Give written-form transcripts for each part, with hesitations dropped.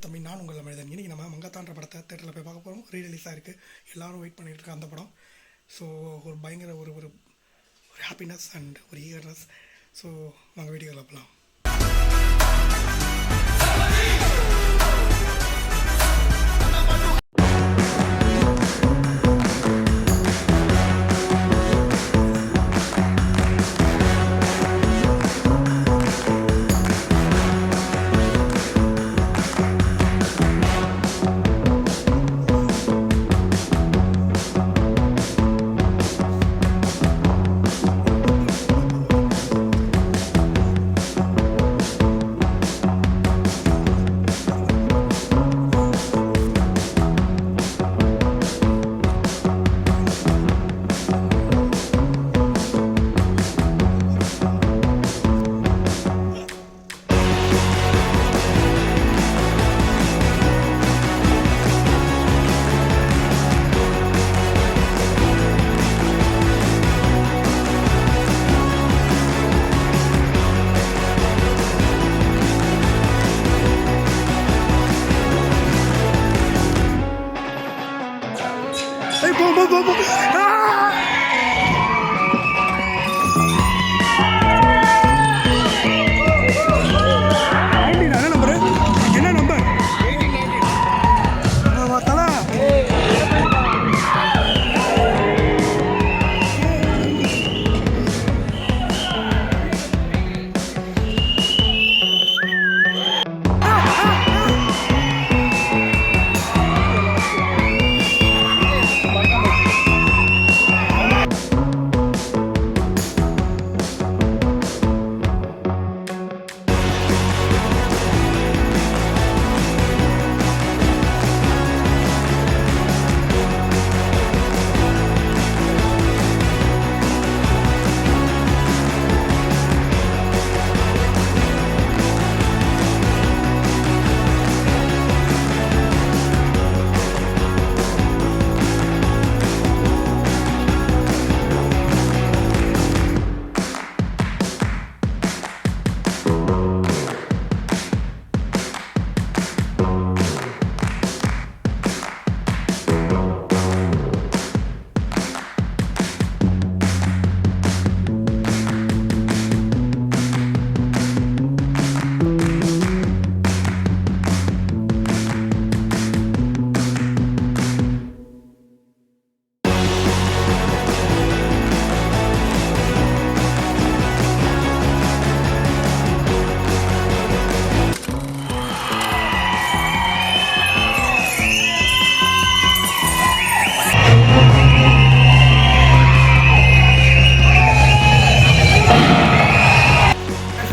தம்பி நான் உங்கள் மனிதன். இன்றைக்கி நம்ம மங்காத்தான்ற படத்தை தேட்டரில் போய் பார்க்க போகிறோம். ரீரிலீஸாக இருக்குது. எல்லோரும் வெயிட் பண்ணிகிட்டு இருக்க அந்த படம். ஸோ ஒரு பயங்கர ஒரு ஒரு ஒரு ஹாப்பினஸ் அண்ட் ஒரு ஈகர்னஸ். ஸோ நாங்கள் வீடியோவில் போகலாம். Boom.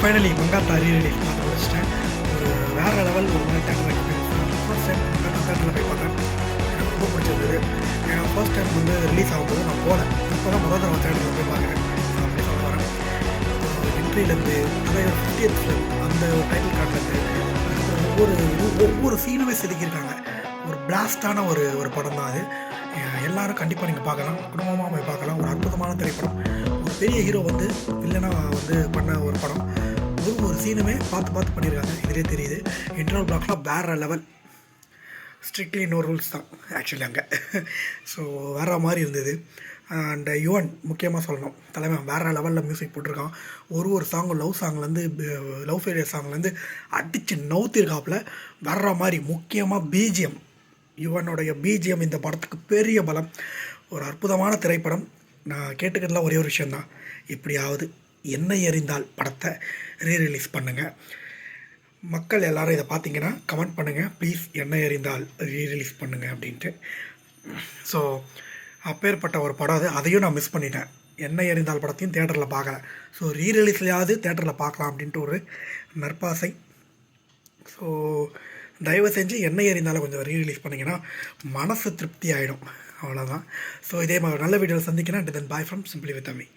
ஃபைனலி மங்காத்தா ரீரிலீஸ் பார்த்து முடிச்சிட்டேன். ஒரு வேறு லெவல் ஒரு மாதிரி theatre experience. First time Mankatha தேட்டரில் போய் பார்த்தேன். எனக்கு ரொம்ப பிடிச்சிருந்தது. ஏன்னா ஃபர்ஸ்ட் டைம் ரிலீஸ் ஆகும்போது நான் போகல. இப்போ தான் முதல் தடவை தேட்டரில் போய் பார்க்குறேன். அப்படி சொல்ல வரேன். என்ட்ரிலேருந்து அதாவது 50th அந்த டைட்டில் காட்டுறது ஒவ்வொரு சீனுமே செதுக்கியிருக்காங்க. ஒரு பிளாஸ்டான ஒரு படம் தான் அது. எல்லோரும் கண்டிப்பாக நீங்கள் பார்க்கலாம். குடும்பமாக போய் பார்க்கலாம். ஒரு அற்புதமான திரைப்படம். ஒரு பெரிய ஹீரோ வில்லனாக பண்ண ஒரு படம். ஒரு சீனுமே பார்த்து பண்ணியிருக்காங்க. இதிலே தெரியுது. இன்டர்வல் பிளாக்லாம் வேறு லெவல். ஸ்ட்ரிக்ட்லி நோ ரூல்ஸ் தான் ஆக்சுவலி அங்கே. ஸோ வேறு மாதிரி இருந்தது. அண்ட் யுவன் முக்கியமாக சொல்லணும். தலைமை வேறு லெவலில் மியூசிக் போட்டிருக்கான். ஒரு சாங்கும் லவ் ஃபெயிலியர் சாங்லேருந்து அடித்து நவுத்திருக்காப்புல வேற மாதிரி. முக்கியமாக பிஜிஎம், யுவனுடைய பிஜிஎம் இந்த படத்துக்கு பெரிய பலம். ஒரு அற்புதமான திரைப்படம். நான் கேட்டுக்கிறதுலாம் ஒரே ஒரு விஷயந்தான், எப்படியாவது என்னை எறிந்தால் படத்தை ரீரிலீஸ் பண்ணுங்கள். மக்கள் எல்லோரும் இதை பார்த்தீங்கன்னா கமெண்ட் பண்ணுங்கள் ப்ளீஸ், என்னை எறிந்தால் ரீரிலீஸ் பண்ணுங்கள் அப்படின்ட்டு. ஸோ அப்பேற்பட்ட ஒரு படம் அது. அதையும் நான் மிஸ் பண்ணிட்டேன். என்னை எறிந்தால் படத்தையும் தேட்டரில் பார்க்கல. ஸோ ரீரிலீஸ்லையாவது தேட்டரில் பார்க்கலாம் அப்படின்ட்டு ஒரு நற்பாசை. ஸோ தயவு செஞ்சு என்னை எறிந்தாலும் கொஞ்சம் ரீரிலீஸ் பண்ணிங்கன்னா மனசு திருப்தி ஆகிடும். அவ்வளோதான். ஸோ இதே மாதிரி நல்ல வீடியோவில் சந்திக்கிறேன். Then bye from simply with me.